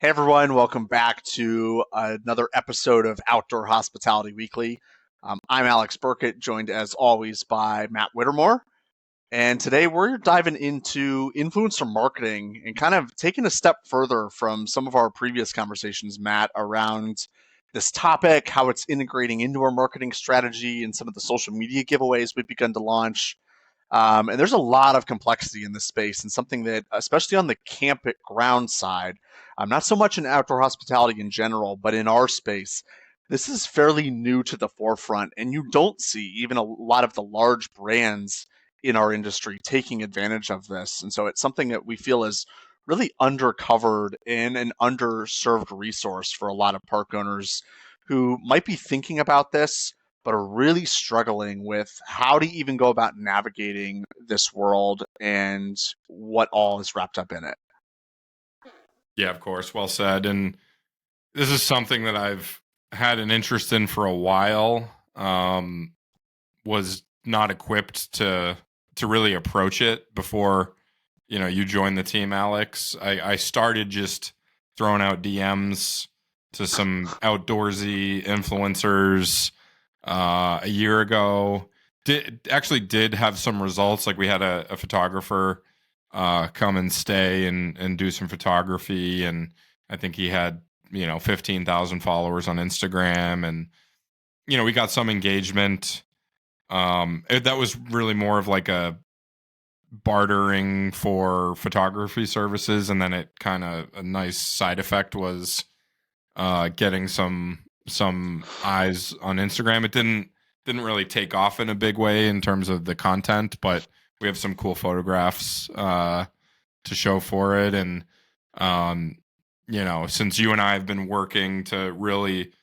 Hey everyone, welcome back to another episode of Outdoor Hospitality Weekly. I'm Alex Burkett, joined as always by Matt Whittemore. And today we're diving into influencer marketing and kind of taking a step further from some of our previous conversations, Matt, around this topic, how it's integrating into our marketing strategy and some of the social media giveaways we've begun to launch. And there's a lot of complexity in this space, and something that, especially on the campground side, not so much in outdoor hospitality in general, but in our space, this is fairly new to the forefront. And you don't see even a lot of the large brands in our industry taking advantage of this. And so it's something that we feel is really undercovered and an underserved resource for a lot of park owners who might be thinking about this but are really struggling with how to even go about navigating this world and what all is wrapped up in it. Yeah, of course. Well said. And this is something that I've had an interest in for a while. Was not equipped to really approach it before, you joined the team, Alex. I started just throwing out DMs to some outdoorsy influencers a year ago. Did have some results. Like we had a photographer come and stay and do some photography, and I think he had 15,000 followers on Instagram, and we got some engagement. That was really more of like a bartering for photography services, and then it kind of a nice side effect was getting some eyes on Instagram. It didn't really take off in a big way in terms of the content, but we have some cool photographs to show for it. And since you and I have been working to really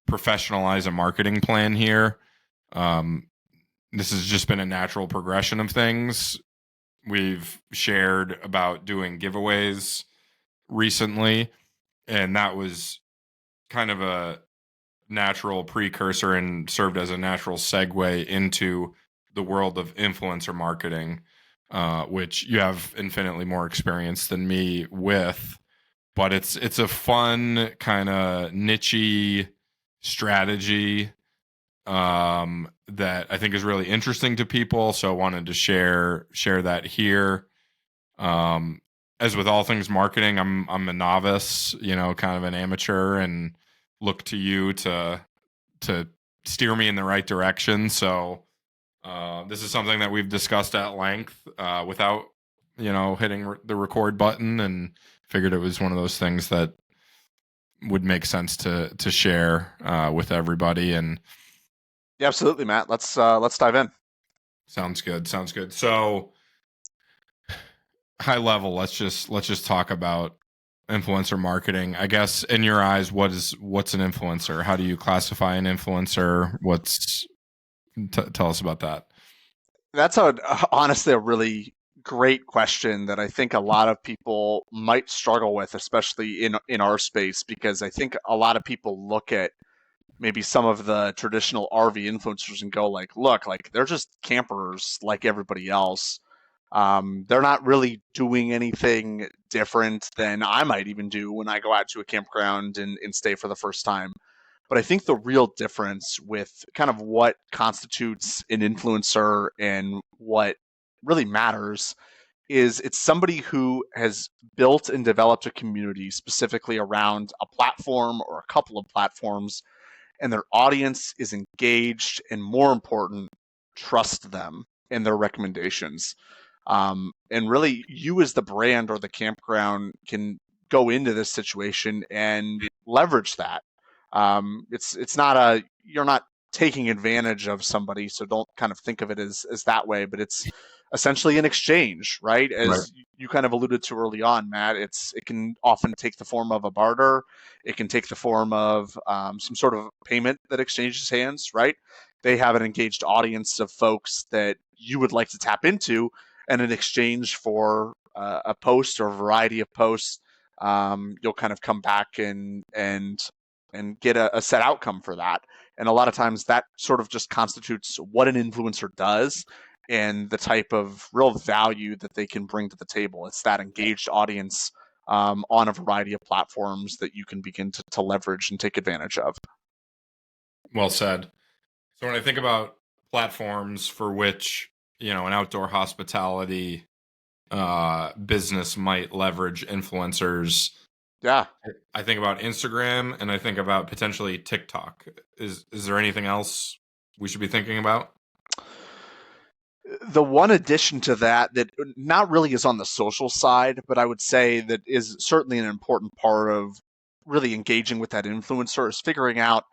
professionalize a marketing plan here, this has just been a natural progression of things. We've shared about doing giveaways recently, and that was kind of a natural precursor and served as a natural segue into the world of influencer marketing, which you have infinitely more experience than me with. But it's a fun kind of niche strategy that I think is really interesting to people. So I wanted to share that here. As with all things marketing, I'm a novice, kind of an amateur, and look to you to steer me in the right direction. So this is something that we've discussed at length without hitting the record button, and figured it was one of those things that would make sense to share with everybody. And Yeah, absolutely, Matt. Let's dive in. Sounds good. So high level, let's just talk about influencer marketing. I guess in your eyes, what's an influencer? How do you classify an influencer? Tell us about that. That's honestly a really great question that I think a lot of people might struggle with, especially in our space, because I think a lot of people look at maybe some of the traditional RV influencers and go like, look, like they're just campers like everybody else. They're not really doing anything different than I might even do when I go out to a campground and stay for the first time. But I think the real difference with kind of what constitutes an influencer and what really matters is it's somebody who has built and developed a community specifically around a platform or a couple of platforms, and their audience is engaged and, more important, trust them and their recommendations. And really, you as the brand or the campground can go into this situation and leverage that. It's not you're not taking advantage of somebody, so don't kind of think of it as that way, but it's essentially an exchange, right? As you kind of alluded to early on, Matt, it can often take the form of a barter. It can take the form of some sort of payment that exchanges hands, right? They have an engaged audience of folks that you would like to tap into, and in exchange for a post or a variety of posts, you'll kind of come back and get a set outcome for that. And a lot of times that sort of just constitutes what an influencer does and the type of real value that they can bring to the table. It's that engaged audience on a variety of platforms that you can begin to leverage and take advantage of. Well said. So when I think about platforms for which, an outdoor hospitality business might leverage influencers, Yeah. I think about Instagram and I think about potentially TikTok. Is there anything else we should be thinking about? The one addition to that not really is on the social side, but I would say that is certainly an important part of really engaging with that influencer is figuring out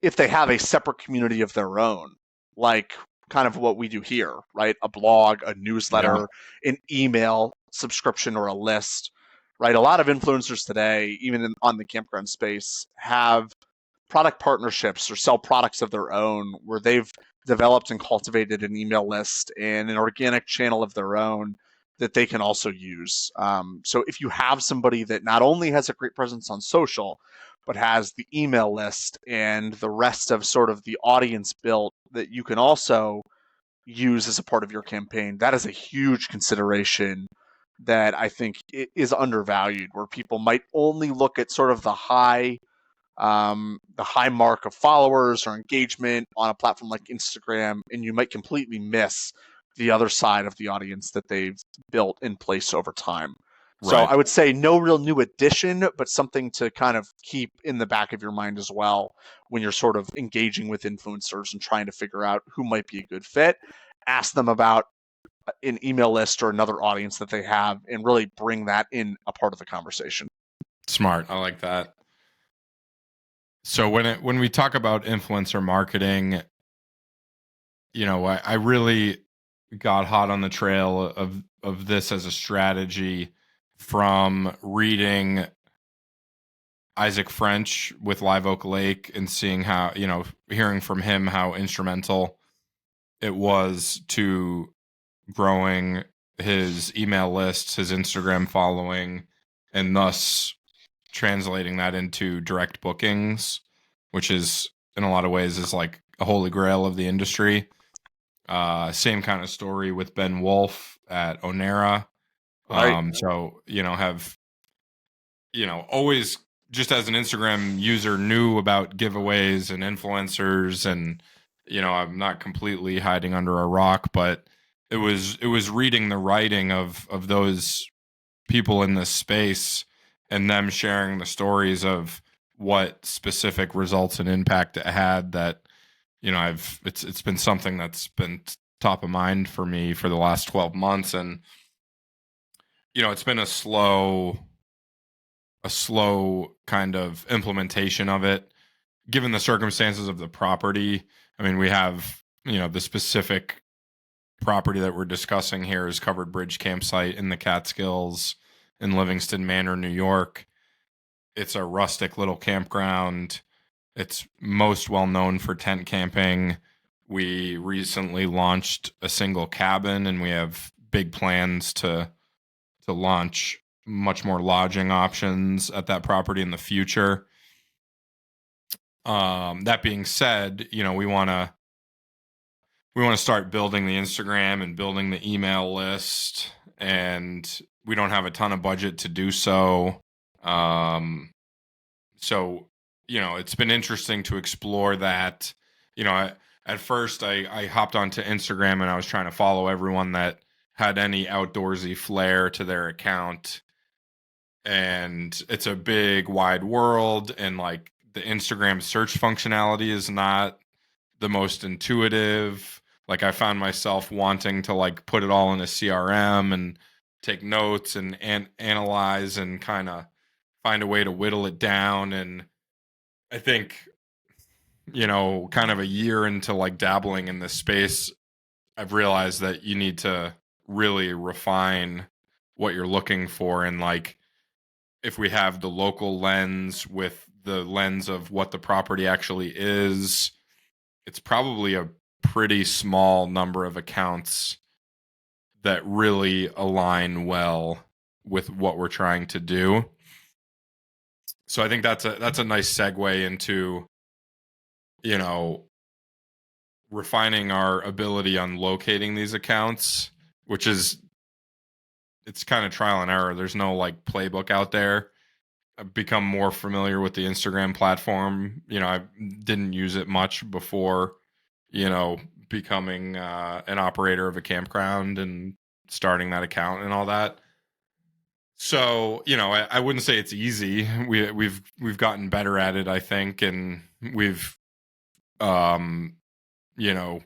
if they have a separate community of their own, like kind of what we do here, right? A blog, a Yeah. newsletter, an email subscription, or a list, right? A lot of influencers today, even on the campground space, have product partnerships or sell products of their own where they've developed and cultivated an email list and an organic channel of their own that they can also use. So if you have somebody that not only has a great presence on social, but has the email list and the rest of sort of the audience built that you can also use as a part of your campaign, that is a huge consideration that I think is undervalued, where people might only look at sort of the high mark of followers or engagement on a platform like Instagram, and you might completely miss the other side of the audience that they've built in place over time. So Right. I would say no real new addition, but something to kind of keep in the back of your mind as well when you're sort of engaging with influencers and trying to figure out who might be a good fit. Ask them about an email list or another audience that they have and really bring that in a part of the conversation. Smart. I like that. So when we talk about influencer marketing, I really got hot on the trail of this as a strategy from reading Isaac French with Live Oak Lake and seeing how, hearing from him how instrumental it was to growing his email lists, his Instagram following, and thus translating that into direct bookings, which is in a lot of ways is like a holy grail of the industry. Same kind of story with Ben Wolf at Onera. Right. So, have, always just as an Instagram user knew about giveaways and influencers and, I'm not completely hiding under a rock, but it was reading the writing of those people in this space and them sharing the stories of what specific results and impact it had that it's been something that's been top of mind for me for the last 12 months. And it's been a slow kind of implementation of it given the circumstances of the property. I mean, we have the specific property that we're discussing here is Covered Bridge Campsite in the Catskills in Livingston Manor, New York. It's a rustic little campground. It's most well known for tent camping. We recently launched a single cabin, and we have big plans to launch much more lodging options at that property in the future. That being said, we want to start building the Instagram and building the email list, and we don't have a ton of budget to do so. So, it's been interesting to explore that. At first I hopped onto Instagram and I was trying to follow everyone that had any outdoorsy flair to their account. And it's a big wide world, and like the Instagram search functionality is not the most intuitive. Like I found myself wanting to like put it all in a CRM and take notes and analyze and kind of find a way to whittle it down. And I think, kind of a year into like dabbling in this space, I've realized that you need to really refine what you're looking for. And like, if we have the local lens with the lens of what the property actually is, it's probably a pretty small number of accounts that really align well with what we're trying to do. So I think that's a nice segue into, you know, refining our ability on locating these accounts, which is it's kind of trial and error. There's no like playbook out there. I've become more familiar with the Instagram platform. I didn't use it much before, becoming an operator of a campground and starting that account and all that. So, I wouldn't say it's easy. We've gotten better at it, I think, and we've um, you know,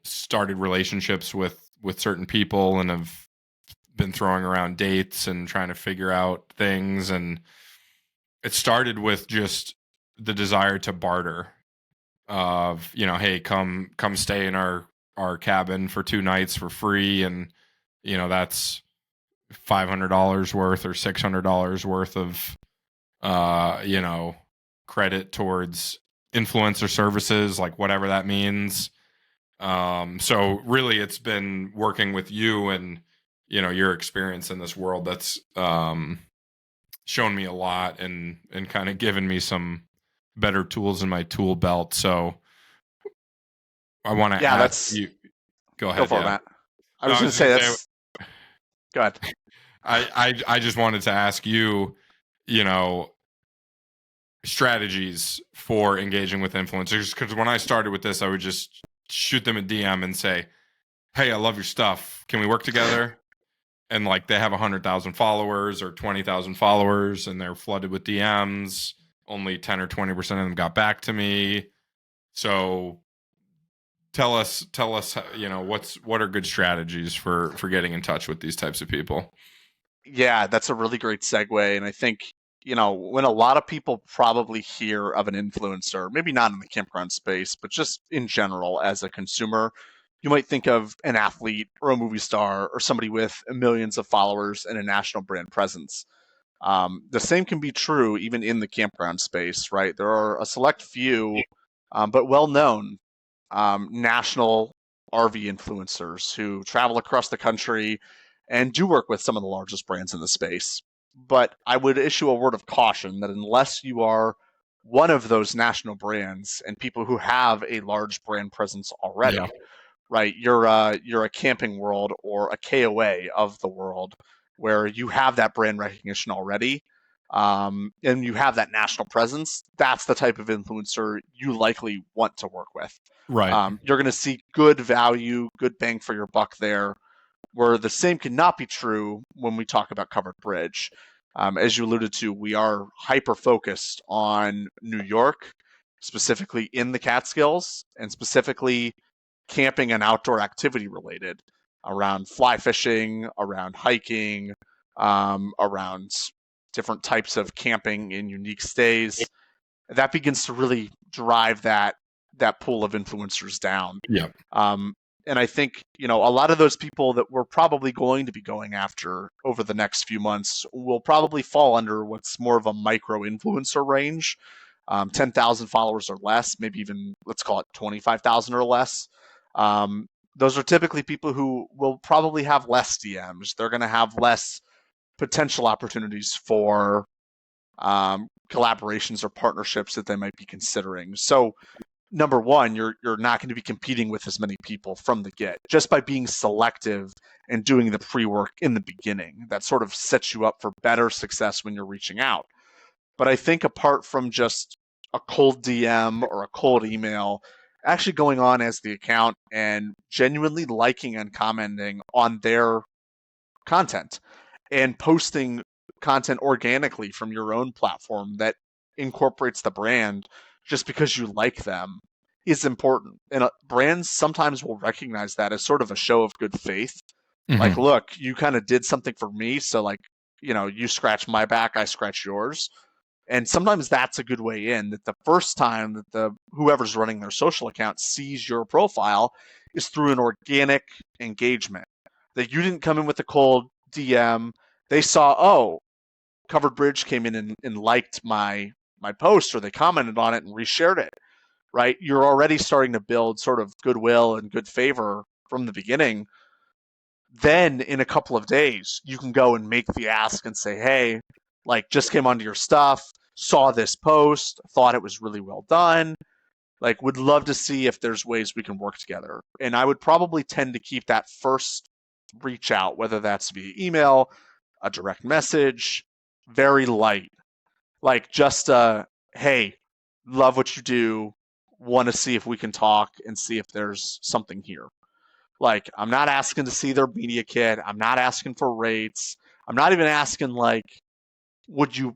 started relationships with certain people and have been throwing around dates and trying to figure out things. And it started with just the desire to barter of, hey, come stay in our cabin for 2 nights for free, and that's $500 worth or $600 worth of credit towards influencer services, like whatever that means. So really it's been working with you and your experience in this world that's shown me a lot and kind of given me some better tools in my tool belt. So I want to Yeah, ask that's you. Go go ahead. for it, Yeah. Matt. I No, was I going was to just say gonna say that's go ahead. I just wanted to ask you, you know, strategies for engaging with influencers, because when I started with this, I would just shoot them a DM and say, "Hey, I love your stuff. Can we work together?" And like they have 100,000 followers or 20,000 followers, and they're flooded with DMs. Only 10 or 20% of them got back to me. So tell us, what are good strategies for getting in touch with these types of people? Yeah, that's a really great segue. And I think, when a lot of people probably hear of an influencer, maybe not in the campground space, but just in general as a consumer, you might think of an athlete or a movie star or somebody with millions of followers and a national brand presence. The same can be true even in the campground space, right? There are a select few, but well known national RV influencers who travel across the country and do work with some of the largest brands in the space. But I would issue a word of caution that unless you are one of those national brands and people who have a large brand presence Yeah. already, right? You're a Camping World or a KOA of the world where you have that brand recognition already, and you have that national presence. That's the type of influencer you likely want to work with. Right. You're going to see good value, good bang for your buck there. Where the same cannot be true when we talk about Covered Bridge. As you alluded to, we are hyper focused on New York, specifically in the Catskills, and specifically camping and outdoor activity related around fly fishing, around hiking, around different types of camping in unique stays. That begins to really drive that pool of influencers down. Yeah. Um, and I think, a lot of those people that we're probably going to be going after over the next few months will probably fall under what's more of a micro influencer range, 10,000 followers or less, maybe even let's call it 25,000 or less. Those are typically people who will probably have less DMs. They're going to have less potential opportunities for collaborations or partnerships that they might be considering. So number one, you're not going to be competing with as many people from the get just by being selective and doing the pre-work in the beginning. That sort of sets you up for better success when you're reaching out. But I think apart from just a cold DM or a cold email, actually going on as the account and genuinely liking and commenting on their content and posting content organically from your own platform that incorporates the brand just because you like them is important. And brands sometimes will recognize that as sort of a show of good faith. Like, Hmm. look, you kind of did something for me. So, like, you scratch my back, I scratch yours. And sometimes that's a good way in, that the first time that whoever's running their social account sees your profile is through an organic engagement. That you didn't come in with a cold DM. They saw, oh, Covered Bridge came in and liked my post, or they commented on it and reshared it, right? You're already starting to build sort of goodwill and good favor from the beginning. Then in a couple of days, you can go and make the ask and say, hey, like, just came onto your stuff, saw this post, thought it was really well done. Like, would love to see if there's ways we can work together. And I would probably tend to keep that first reach out, whether that's via email, a direct message, very light. Like just hey, love what you do, want to see if we can talk and see if there's something here. Like, I'm not asking to see their media kit. I'm not asking for rates. I'm not even asking like, would you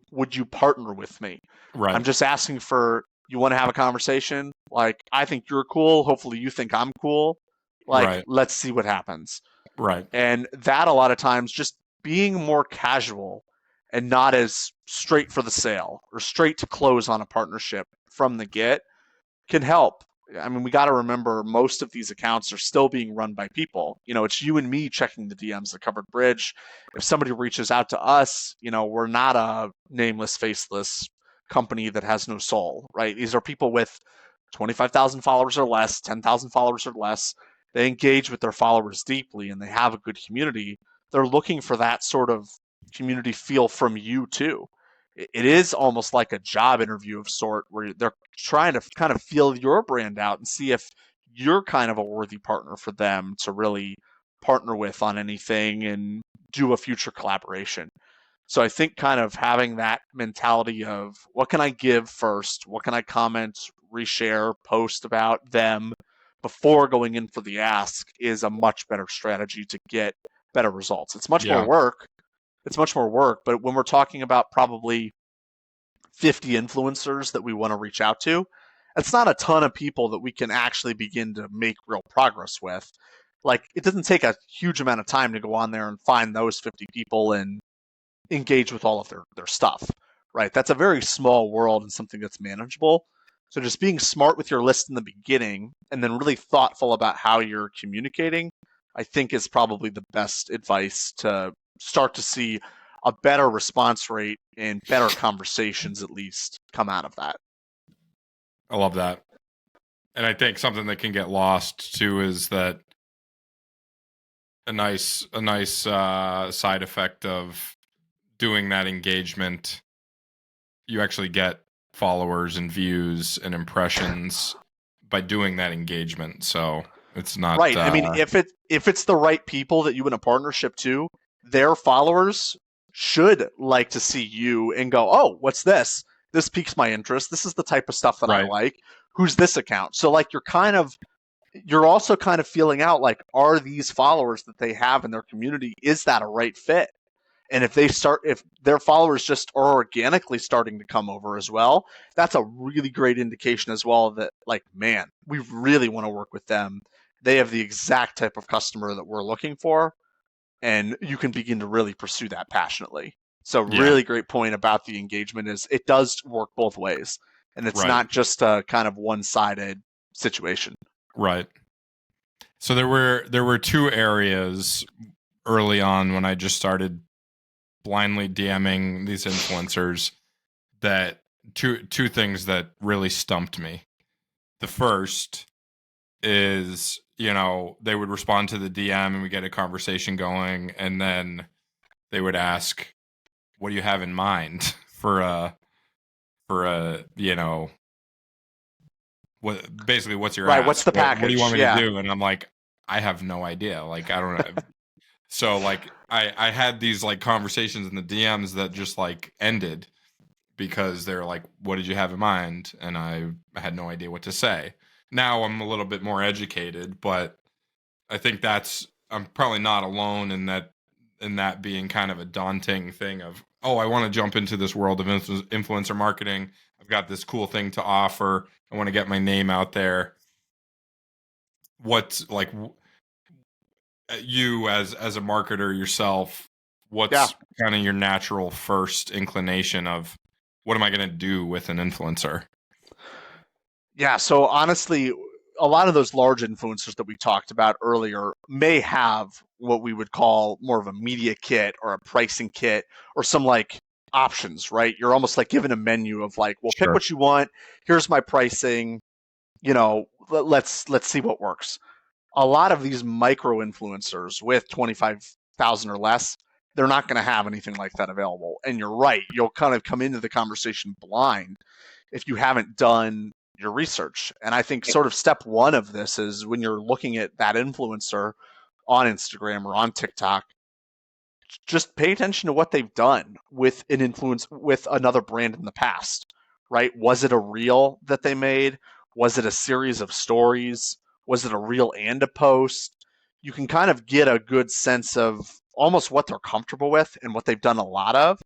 partner with me? I'm Right. just asking for, you want to have a conversation? Like, I think you're cool. Hopefully you think I'm cool. Like, Right. let's see what happens. Right. And that a lot of times just being more casual and not as straight for the sale or straight to close on a partnership from the get can help. I mean, we got to remember most of these accounts are still being run by people. It's you and me checking the DMs, the covered bridge. If somebody reaches out to us, we're not a nameless, faceless company that has no soul, right? These are people with 25,000 followers or less, 10,000 followers or less. They engage with their followers deeply and they have a good community. They're looking for that sort of community feel from you too. It is almost like a job interview of sort where they're trying to kind of feel your brand out and see if you're kind of a worthy partner for them to really partner with on anything and do a future collaboration. So I think kind of having that mentality of what can I give first? What can I comment, reshare, post about them before going in for the ask is a much better strategy to get better results. It's much more Yeah. work. But when we're talking about probably 50 influencers that we want to reach out to, it's not a ton of people that we can actually begin to make real progress with. Like, it doesn't take a huge amount of time to go on there and find those 50 people and engage with all of their stuff, right? That's a very small world and something that's manageable. So just being smart with your list in the beginning and then really thoughtful about how you're communicating, I think is probably the best advice to start to see a better response rate and better conversations at least come out of that. I love that. And I think something that can get lost too is that a nice side effect of doing that engagement, you actually get followers and views and impressions by doing that engagement. So it's not Right. I mean, if it's the right people that you in a partnership to, their followers should like to see you and go, "Oh, what's this? This piques my interest. This is the type of stuff that I right. like. Who's this account?" So like you're also kind of feeling out like, are these followers that they have in their community, is that a right fit? And if their followers just are organically starting to come over as well, that's a really great indication as well that, like, man, we really want to work with them. They have the exact type of customer that we're looking for, and you can begin to really pursue that passionately. So Yeah. really great point about the engagement is it does work both ways. And it's Right. not just a kind of one-sided situation. Right. So there were two areas early on when I just started blindly DMing these influencers, that two things that really stumped me. The first is, they would respond to the DM and we get a conversation going, and then they would ask, "What do you have in mind for a what's your Right. What's ask? the What do you want package? me to Yeah. do?" And I'm like, I have no idea. Like, I don't know. So like I had these like conversations in the DMs that just like ended because they're like, "What did you have in mind?" And I had no idea what to say. Now I'm a little bit more educated, but I think I'm probably not alone in that being kind of a daunting thing of, "Oh, I want to jump into this world of influencer marketing. I've got this cool thing to offer. I want to get my name out there." What's like you as a marketer yourself, Yeah. what's kind of your natural first inclination of what am I going to do with an influencer? Yeah, so honestly, a lot of those large influencers that we talked about earlier may have what we would call more of a media kit or a pricing kit or some like options, right? You're almost like given a menu of like, well, pick Sure. what you want. Here's my pricing. Let's see what works. A lot of these micro influencers with 25,000 or less, they're not going to have anything like that available. And you're right, you'll kind of come into the conversation blind if you haven't done your research. And I think sort of step one of this is when you're looking at that influencer, on Instagram or on TikTok, just pay attention to what they've done with an influence with another brand in the past, right? Was it a reel that they made? Was it a series of stories? Was it a reel and a post? You can kind of get a good sense of almost what they're comfortable with and what they've done a lot of.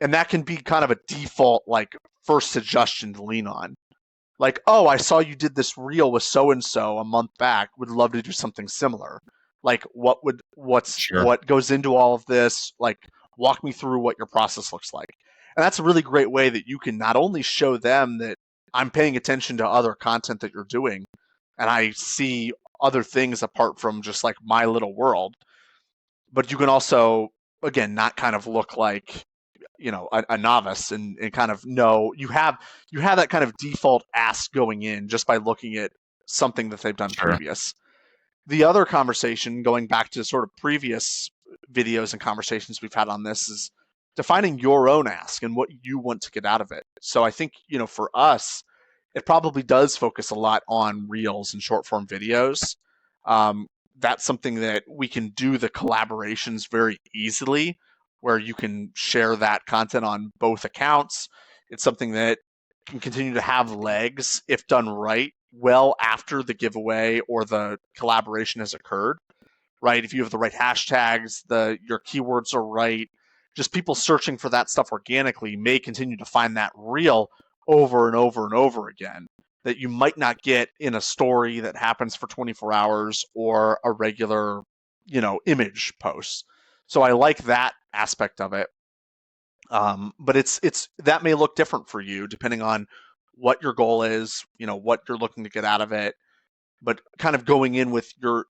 And that can be kind of a default, like, first suggestion to lean on. Like, oh, I saw you did this reel with so and so a month back. Would love to do something similar. Like, Sure. what goes into all of this? Like, walk me through what your process looks like. And that's a really great way that you can not only show them that I'm paying attention to other content that you're doing, and I see other things apart from just like my little world, but you can also, again, not kind of look like, a novice, and kind of know you have that kind of default ask going in just by looking at something that they've done Sure. previous. The other conversation, going back to sort of previous videos and conversations we've had on this, is defining your own ask and what you want to get out of it. So I think, for us, it probably does focus a lot on reels and short form videos. Um, that's something that we can do the collaborations very easily, where you can share that content on both accounts. It's something that can continue to have legs if done right, well after the giveaway or the collaboration has occurred, right? If you have the right hashtags, your keywords are right, just people searching for that stuff organically may continue to find that reel over and over and over again that you might not get in a story that happens for 24 hours or a regular, image post. So I like that aspect of it. But it's that may look different for you depending on what your goal is, what you're looking to get out of it, but kind of going in with your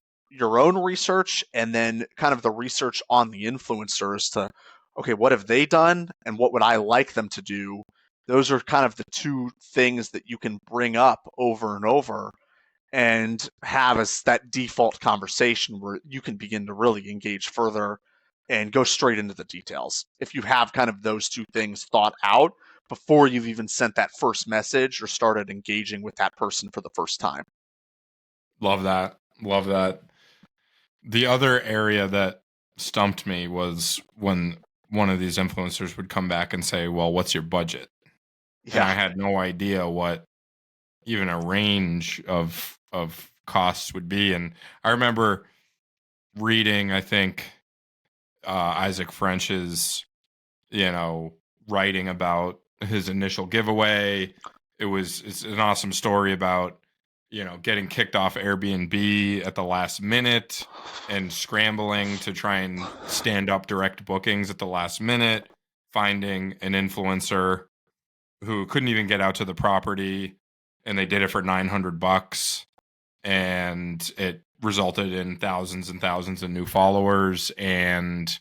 own research and then kind of the research on the influencers to, okay, what have they done and what would I like them to do? Those are kind of the two things that you can bring up over and over and have as that default conversation where you can begin to really engage further and go straight into the details. If you have kind of those two things thought out before you've even sent that first message or started engaging with that person for the first time. Love that. Love that. The other area that stumped me was when one of these influencers would come back and say, "Well, what's your budget?" And I Yeah. had no idea what even a range of costs would be. And I remember reading, I think, Isaac French's, writing about his initial giveaway. It's an awesome story about, getting kicked off Airbnb at the last minute and scrambling to try and stand up direct bookings at the last minute, finding an influencer who couldn't even get out to the property, and they did it for $900, and it resulted in thousands and thousands of new followers and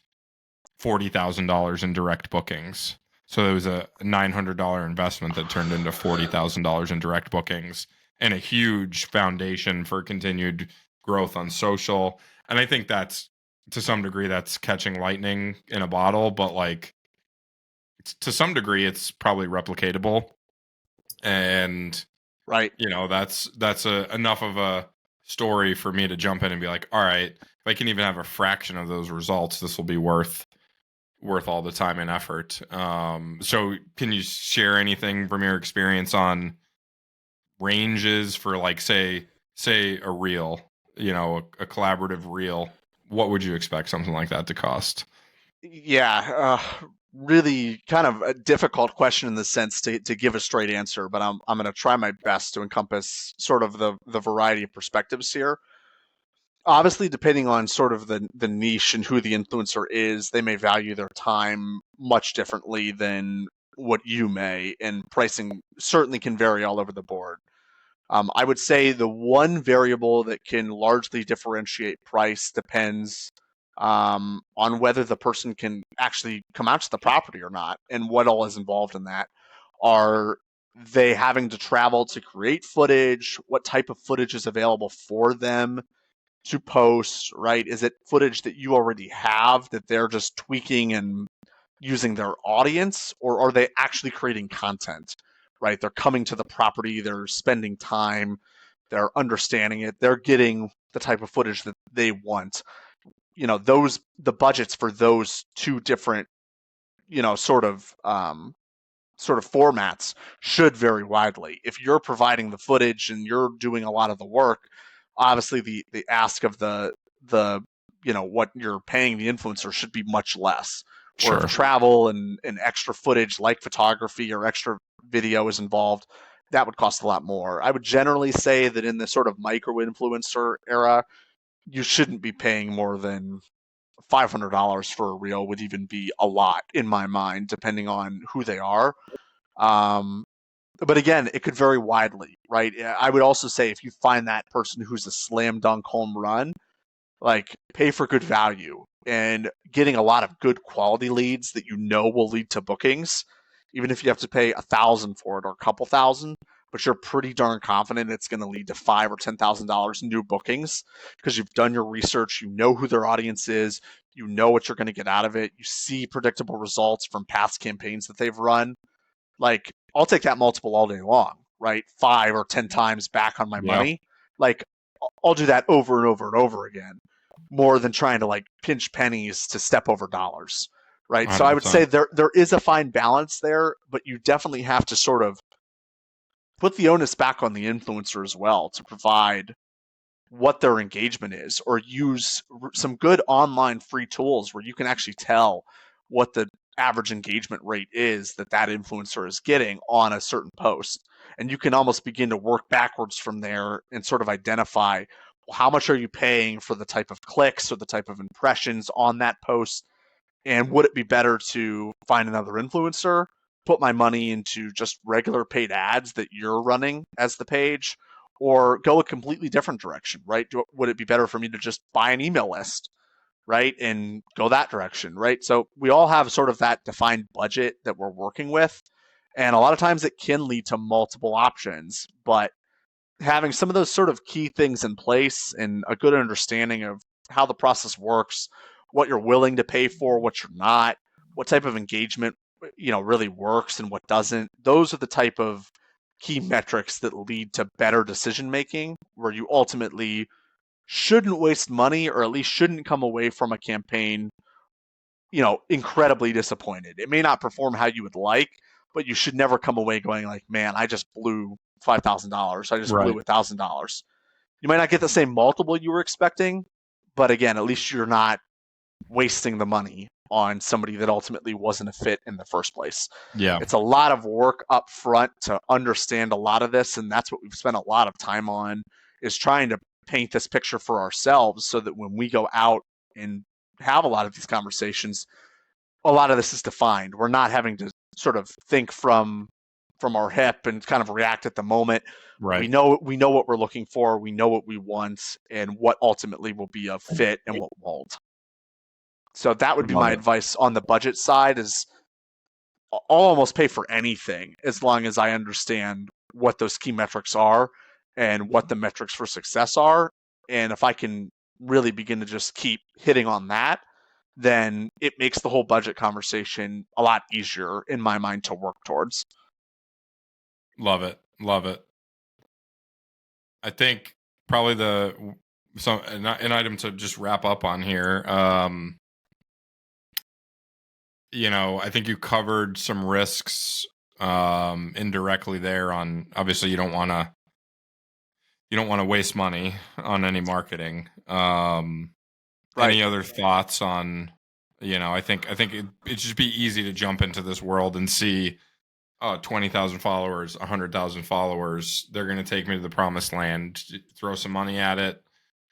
$40,000 in direct bookings. So it was a $900 investment that turned into $40,000 in direct bookings and a huge foundation for continued growth on social. And I think that's, to some degree, that's catching lightning in a bottle, but like, to some degree it's probably replicatable. And Right. that's enough of a story for me to jump in and be like, all right, if I can even have a fraction of those results, this will be worth all the time and effort. So can you share anything from your experience on ranges for, like, say a reel, a collaborative reel? What would you expect something like that to cost? Yeah. Really kind of a difficult question in the sense to give a straight answer, but I'm going to try my best to encompass sort of the variety of perspectives here. Obviously, depending on sort of the niche and who the influencer is, they may value their time much differently than what you may, and pricing certainly can vary all over the board. I would say the one variable that can largely differentiate price depends on whether the person can actually come out to the property or not, and what all is involved in that. Are they having to travel to create footage? What type of footage is available for them to post, right? Is it footage that you already have that they're just tweaking and using their audience, or are they actually creating content, right? They're coming to the property, they're spending time, they're understanding it, they're getting the type of footage that they want. The budgets for those two different, sort of formats should vary widely. If you're providing the footage and you're doing a lot of the work, obviously the ask of the what you're paying the influencer should be much less. Or if Sure. travel and extra footage like photography or extra video is involved, that would cost a lot more. I would generally say that in the sort of micro influencer era, you shouldn't be paying more than $500 for a reel would even be a lot in my mind, depending on who they are. Um, but again, it could vary widely, right? I would also say if you find that person who's a slam dunk home run, like pay for good value and getting a lot of good quality leads that will lead to bookings, even if you have to pay 1,000 for it or a couple thousand, but you're pretty darn confident it's going to lead to $5,000 or $10,000 new bookings because you've done your research, you know who their audience is, you know what you're going to get out of it, you see predictable results from past campaigns that they've run. Like, I'll take that multiple all day long, right? 5 or 10 times back on my Yeah. money. Like, I'll do that over and over and over again, more than trying to like pinch pennies to step over dollars, right? So I would say 100%. there is a fine balance there, but you definitely have to sort of put the onus back on the influencer as well to provide what their engagement is, or use some good online free tools where you can actually tell what the average engagement rate is that influencer is getting on a certain post. And you can almost begin to work backwards from there and sort of identify, well, how much are you paying for the type of clicks or the type of impressions on that post? And would it be better to find another influencer, put my money into just regular paid ads that you're running as the page, or go a completely different direction, right? Would it be better for me to just buy an email list, right, and go that direction, right? So we all have sort of that defined budget that we're working with. And a lot of times it can lead to multiple options, but having some of those sort of key things in place and a good understanding of how the process works, what you're willing to pay for, what you're not, what type of engagement really works and what doesn't. Those are the type of key metrics that lead to better decision making, where you ultimately shouldn't waste money, or at least shouldn't come away from a campaign incredibly disappointed. It may not perform how you would like, but you should never come away going like, man, I just blew $5,000. I just blew Right. $1,000. You might not get the same multiple you were expecting, but again, at least you're not wasting the money on somebody that ultimately wasn't a fit in the first place. Yeah. It's a lot of work up front to understand a lot of this, and that's what we've spent a lot of time on, is trying to paint this picture for ourselves so that when we go out and have a lot of these conversations, a lot of this is defined. We're not having to sort of think from our hip and kind of react at the moment. We Right. know what we're looking for, we know what we want, and what ultimately will be a fit and what won't. So that would be Love my it. advice on the budget side, is I'll almost pay for anything as long as I understand what those key metrics are and what the metrics for success are. And if I can really begin to just keep hitting on that, then it makes the whole budget conversation a lot easier in my mind to work towards. Love it. Love it. I think probably an item to just wrap up on here. I think you covered some risks indirectly there. On obviously you don't want to waste money on any marketing. Right. Any other thoughts on? I think it'd just be easy to jump into this world and see 20,000 followers, 100,000 followers. They're going to take me to the promised land, throw some money at it,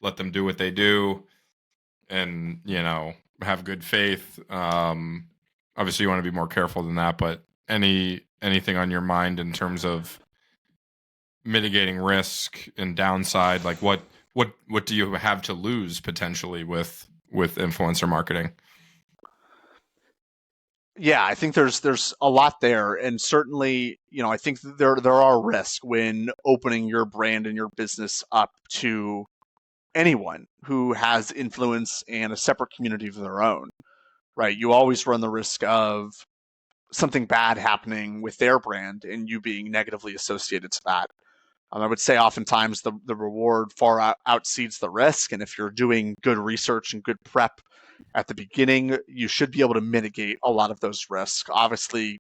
let them do what they do, and, have good faith. Obviously, you want to be more careful than that, but anything on your mind in terms of mitigating risk and downside? Like what do you have to lose potentially with influencer marketing? Yeah, I think there's a lot there, and certainly, I think there are risks when opening your brand and your business up to anyone who has influence and a separate community of their own, right? You always run the risk of something bad happening with their brand and you being negatively associated to that. I would say oftentimes the reward far outseeds the risk. And if you're doing good research and good prep at the beginning, you should be able to mitigate a lot of those risks. Obviously,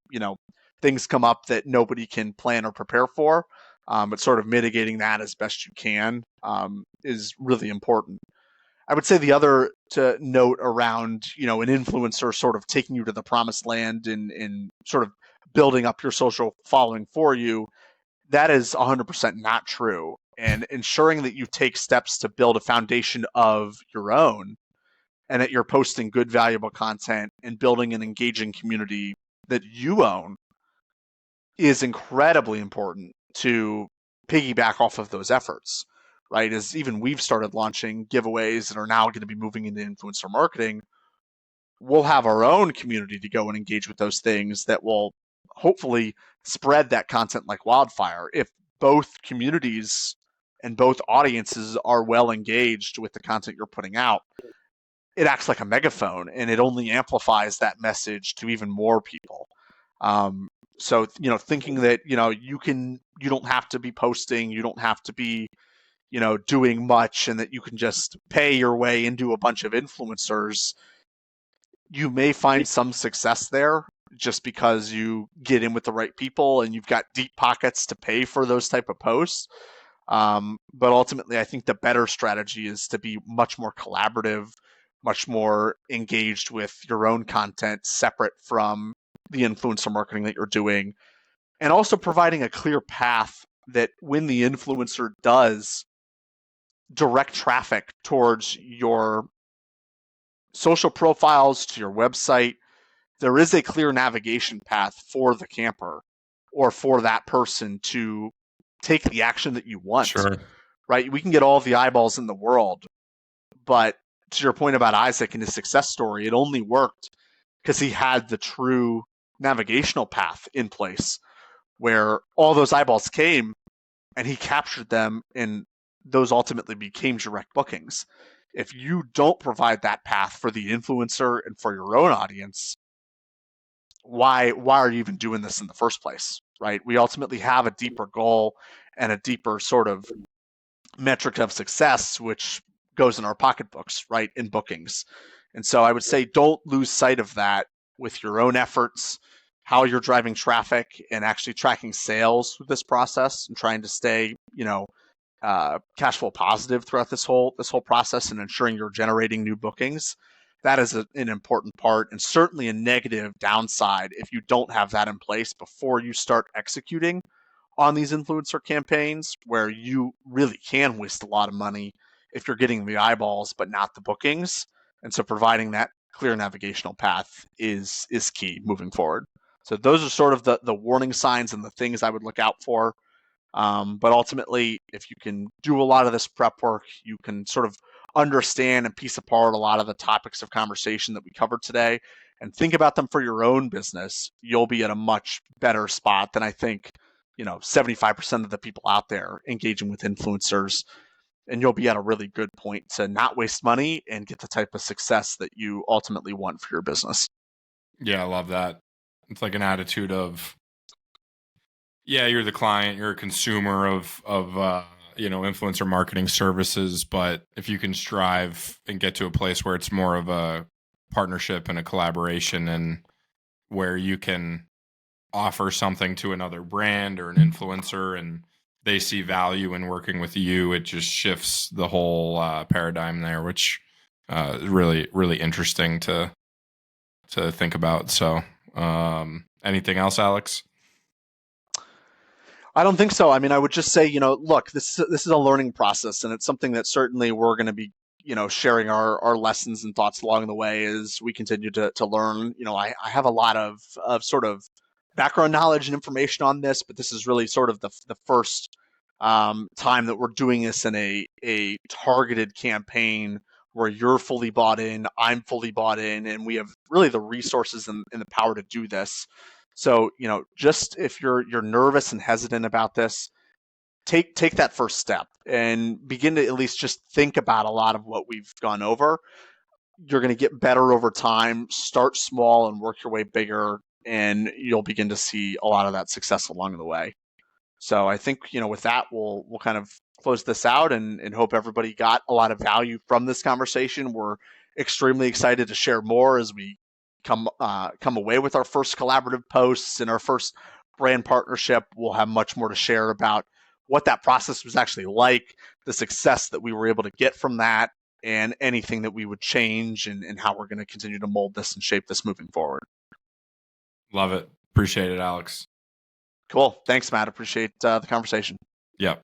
things come up that nobody can plan or prepare for, but sort of mitigating that as best you can is really important. I would say the other to note around, an influencer sort of taking you to the promised land and sort of building up your social following for you, that is 100% not true. And ensuring that you take steps to build a foundation of your own and that you're posting good, valuable content and building an engaging community that you own is incredibly important to piggyback off of those efforts, right? As even we've started launching giveaways and are now going to be moving into influencer marketing, we'll have our own community to go and engage with those things that will hopefully spread that content like wildfire. If both communities and both audiences are well engaged with the content you're putting out, it acts like a megaphone and it only amplifies that message to even more people. So, thinking that, you don't have to be posting, you don't have to be, doing much, and that you can just pay your way into a bunch of influencers, you may find some success there just because you get in with the right people and you've got deep pockets to pay for those type of posts. But ultimately, I think the better strategy is to be much more collaborative, much more engaged with your own content separate from the influencer marketing that you're doing, and also providing a clear path that when the influencer does direct traffic towards your social profiles, to your website, there is a clear navigation path for the camper or for that person to take the action that you want. Sure. Right? We can get all the eyeballs in the world, but to your point about Isaac and his success story, it only worked because he had the true navigational path in place where all those eyeballs came and he captured them, and those ultimately became direct bookings. If you don't provide that path for the influencer and for your own audience, why are you even doing this in the first place, right? We ultimately have a deeper goal and a deeper sort of metric of success, which goes in our pocketbooks, right, in bookings. And so I would say don't lose sight of that with your own efforts, how you're driving traffic and actually tracking sales with this process and trying to stay, cash flow positive throughout this whole process and ensuring you're generating new bookings. That is an important part, and certainly a negative downside if you don't have that in place before you start executing on these influencer campaigns, where you really can waste a lot of money if you're getting the eyeballs but not the bookings. And so providing that clear navigational path is key moving forward. So those are sort of the warning signs and the things I would look out for. But ultimately, if you can do a lot of this prep work, you can sort of understand and piece apart a lot of the topics of conversation that we covered today and think about them for your own business, you'll be at a much better spot than I think, 75% of the people out there engaging with influencers. And you'll be at a really good point to not waste money and get the type of success that you ultimately want for your business. Yeah, I love that. It's like an attitude of, yeah, you're the client, you're a consumer of influencer marketing services, but if you can strive and get to a place where it's more of a partnership and a collaboration, and where you can offer something to another brand or an influencer and they see value in working with you, it just shifts the whole paradigm there, which is really, really interesting to think about. So anything else, Alex? I don't think so. I mean, I would just say, look, this is a learning process, and it's something that certainly we're going to be, sharing our lessons and thoughts along the way as we continue to learn. I have a lot of sort of background knowledge and information on this, but this is really sort of the first time that we're doing this in a targeted campaign where you're fully bought in, I'm fully bought in, and we have really the resources and the power to do this. So, just if you're nervous and hesitant about this, take that first step and begin to at least just think about a lot of what we've gone over. You're going to get better over time. Start small and work your way bigger, and you'll begin to see a lot of that success along the way. So I think, with that, we'll kind of close this out and hope everybody got a lot of value from this conversation. We're extremely excited to share more as we come away with our first collaborative posts and our first brand partnership. We'll have much more to share about what that process was actually like, the success that we were able to get from that, and anything that we would change, and how we're going to continue to mold this and shape this moving forward. Love it. Appreciate it, Alex. Cool. Thanks, Matt. Appreciate the conversation. Yep.